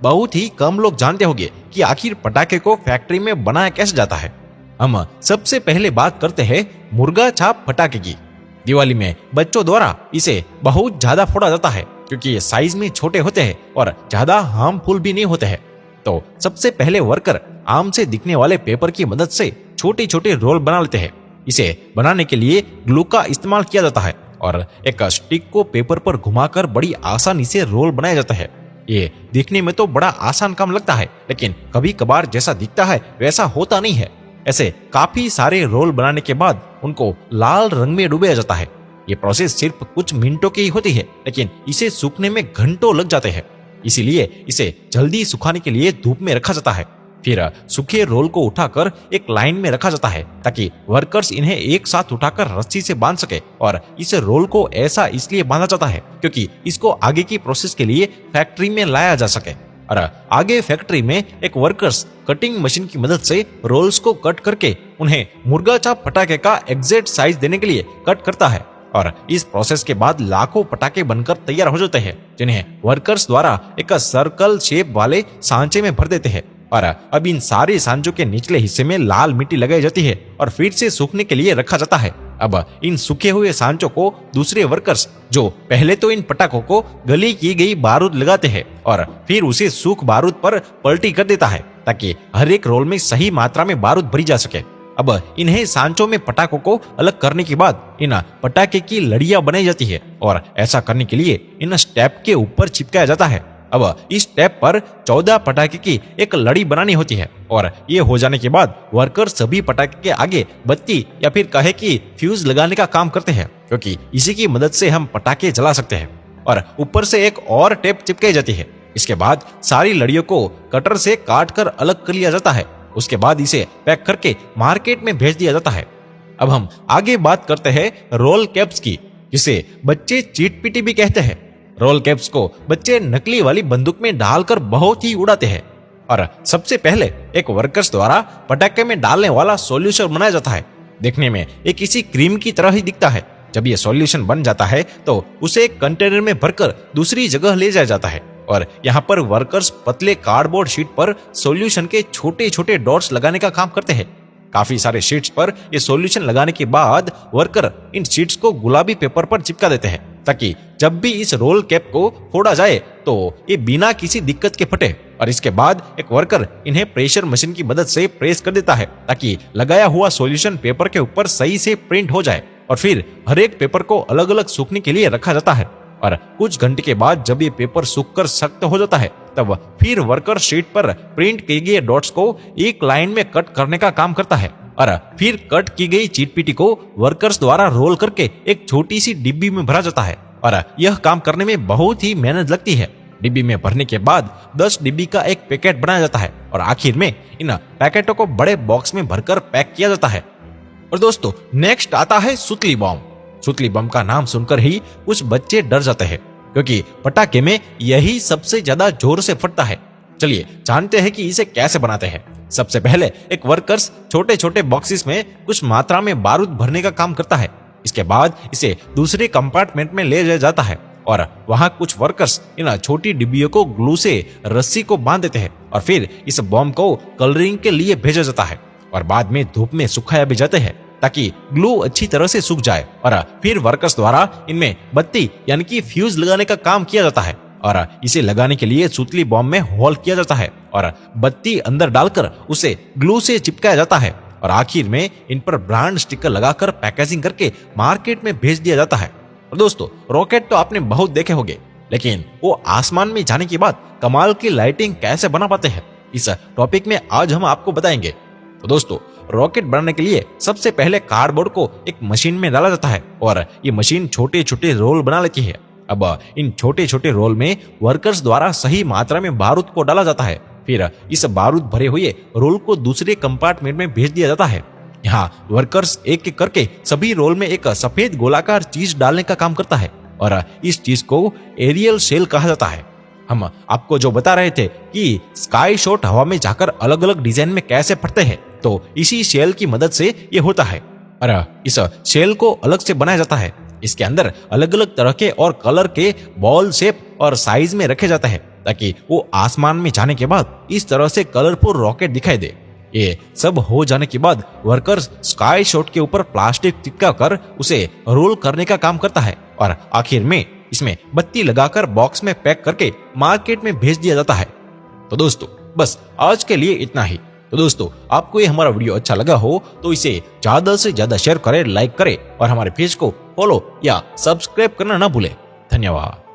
बहुत ही कम लोग जानते होंगे कि आखिर पटाखे को फैक्ट्री में बनाया कैसे जाता है। हम सबसे पहले बात करते हैं मुर्गा छाप पटाखे की। दिवाली में बच्चों द्वारा इसे बहुत ज्यादा फोड़ा जाता है क्योंकि ये साइज में छोटे होते हैं और ज्यादा हार्मफुल भी नहीं होते हैं। तो सबसे पहले वर्कर आम से दिखने वाले पेपर की मदद से छोटे छोटे रोल बना लेते हैं। इसे बनाने के लिए ग्लू का इस्तेमाल किया जाता है और एक स्टिक को पेपर पर घुमाकर बड़ी आसानी से रोल बनाया जाता है। ये दिखने में तो बड़ा आसान काम लगता है, लेकिन कभी कभार जैसा दिखता है वैसा होता नहीं है। ऐसे काफी सारे रोल बनाने के बाद उनको लाल रंग में डुबाया जाता है। ये प्रोसेस सिर्फ कुछ मिनटों की ही होती है, लेकिन इसे सूखने में घंटों लग जाते हैं। इसीलिए इसे जल्दी सुखाने के लिए धूप में रखा जाता है। फिर सूखे रोल को उठाकर एक लाइन में रखा जाता है ताकि वर्कर्स इन्हें एक साथ उठाकर रस्सी से बांध सके। और इस रोल को ऐसा इसलिए बांधा जाता है क्योंकि इसको आगे की प्रोसेस के लिए फैक्ट्री में लाया जा सके। और आगे फैक्ट्री में एक वर्कर्स कटिंग मशीन की मदद से रोल्स को कट करके उन्हें मुर्गा छाप पटाखे का एग्जैक्ट साइज देने के लिए कट करता है। और इस प्रोसेस के बाद लाखों पटाखे बनकर तैयार हो जाते हैं, जिन्हें वर्कर्स द्वारा एक सर्कल शेप वाले सांचे में भर देते हैं। और अब इन सारे सांचों के निचले हिस्से में लाल मिट्टी लगाई जाती है और फिर से सूखने के लिए रखा जाता है। अब इन सूखे हुए सांचों को दूसरे वर्कर्स जो पहले तो इन पटाखों को गली की गई बारूद लगाते हैं और फिर उसे सूख बारूद पर पलटी कर देता है ताकि हर एक रोल में सही मात्रा में बारूद भरी जा सके। अब इन्हें सांचों में पटाखों को अलग करने के बाद इन पटाखे की लड़ियां बनाई जाती है और ऐसा करने के लिए इन स्टेप के ऊपर चिपकाया जाता है। अब इस स्टेप पर 14 पटाखे की एक लड़ी बनानी होती है और ये हो जाने के बाद वर्कर सभी पटाखे के आगे बत्ती या फिर कहे कि फ्यूज लगाने का काम करते हैं, क्योंकि इसी की मदद से हम पटाखे जला सकते हैं। और ऊपर से एक और टेप चिपकाई जाती है। इसके बाद सारी लड़ियों को कटर से काट कर अलग कर लिया जाता है। उसके बाद इसे पैक करके मार्केट में भेज दिया जाता है। अब हम आगे बात करते हैं रोल कैप्स की, जिसे बच्चे चीट-पीटी भी कहते हैं। रोल कैप्स को बच्चे नकली वाली बंदूक में डालकर बहुत ही उड़ाते हैं। और सबसे पहले एक वर्कर्स द्वारा पटाखे में डालने वाला सॉल्यूशन बनाया जाता है। देखने में ये किसी क्रीम की तरह ही दिखता है। जब ये सॉल्यूशन बन जाता है तो उसे एक कंटेनर में भरकर दूसरी जगह ले जाया जाता है और यहाँ पर वर्कर्स पतले कार्डबोर्ड शीट पर सॉल्यूशन के छोटे छोटे डॉट्स लगाने का काम करते हैं। काफी सारे शीट्स पर ये सॉल्यूशन लगाने के बाद वर्कर इन शीट्स को गुलाबी पेपर पर चिपका देते हैं ताकि जब भी इस रोल कैप को फोड़ा जाए तो ये बिना किसी दिक्कत के फटे। और इसके बाद एक वर्कर इन्हें प्रेशर मशीन की मदद से प्रेस कर देता है ताकि लगाया हुआ सॉल्यूशन पेपर के ऊपर सही से प्रिंट हो जाए। और फिर हर एक पेपर को अलग अलग सूखने के लिए रखा जाता है। और कुछ घंटे के बाद जब ये पेपर सूखकर सख्त हो जाता है तब फिर वर्कर शीट पर प्रिंट किए गए डॉट्स को एक लाइन में कट करने का काम करता है। और फिर कट की गई चीट-पीटी को वर्कर्स द्वारा रोल करके एक छोटी सी डिब्बी में भरा जाता है। और यह काम करने में बहुत ही मेहनत लगती है। डिब्बी में भरने के बाद 10 डिब्बी का एक पैकेट बनाया जाता है और आखिर में इन पैकेटों को बड़े बॉक्स में भरकर पैक किया जाता है। और दोस्तों, नेक्स्ट आता है सुतली बम। सुतली बम का नाम सुनकर ही कुछ बच्चे डर जाते हैं क्योंकि पटाखे में यही सबसे ज्यादा जोर से फटता है। चलिए जानते हैं कि इसे कैसे बनाते हैं। सबसे पहले एक वर्कर्स छोटे छोटे बॉक्सेस में कुछ मात्रा में बारूद भरने का काम करता है। इसके बाद इसे दूसरे कंपार्टमेंट में ले जाया जाता है और वहां कुछ वर्कर्स इन छोटी डिब्बियों को ग्लू से रस्सी को बांध देते हैं और फिर इस बम को कलरिंग के लिए भेजा जाता है और बाद में धूप में सुखाया भी जाते हैं ताकि ग्लू अच्छी तरह से सूख जाए। और फिर वर्कर्स द्वारा इनमें बत्ती यानी कि फ्यूज लगाने का काम किया जाता है और इसे लगाने के लिए सुतली बम में होल किया जाता है और बत्ती अंदर डालकर उसे ग्लू से चिपकाया जाता है और आखिर में इन पर ब्रांड स्टिकर लगाकर पैकेजिंग करके मार्केट में भेज दिया जाता है। और दोस्तों, रॉकेट तो आपने बहुत देखे होंगे, लेकिन वो आसमान में जाने के बाद कमाल की लाइटिंग कैसे बना पाते हैं, इस टॉपिक में आज हम आपको बताएंगे। तो दोस्तों, रॉकेट बनाने के लिए सबसे पहले कार्डबोर्ड को एक मशीन में डाला जाता है और ये मशीन छोटे छोटे रोल बना लेती है। अब इन छोटे छोटे रोल में वर्कर्स द्वारा सही मात्रा में बारूद को डाला जाता है। फिर इस बारूद भरे हुए रोल को दूसरे कंपार्टमेंट में भेज दिया जाता है। यहाँ वर्कर्स एक एक करके सभी रोल में एक सफेद गोलाकार चीज डालने का काम करता है और इस चीज को एरियल शेल कहा जाता है। हम आपको जो बता रहे थे कि स्काई शॉट हवा में जाकर अलग अलग डिजाइन में कैसे फटते हैं, तो इसी शेल की मदद से ये होता है और इस शेल को अलग से बनाया जाता है। इसके अंदर अलग अलग तरह के और कलर के बॉल शेप और साइज में रखे जाते हैं ताकि वो आसमान में जाने के बाद इस तरह से कलरफुल रॉकेट दिखाई दे। ये सब हो जाने के बाद वर्कर्स स्काई शॉट के ऊपर प्लास्टिक चिपका कर उसे रोल करने का काम करता है और आखिर में इसमें बत्ती लगाकर बॉक्स में पैक करके मार्केट में भेज दिया जाता है। तो दोस्तों बस आज के लिए इतना ही। तो दोस्तों आपको ये हमारा वीडियो अच्छा लगा हो तो इसे ज्यादा से ज्यादा शेयर करें, लाइक करें और हमारे पेज को फॉलो या सब्सक्राइब करना ना भूलें। धन्यवाद।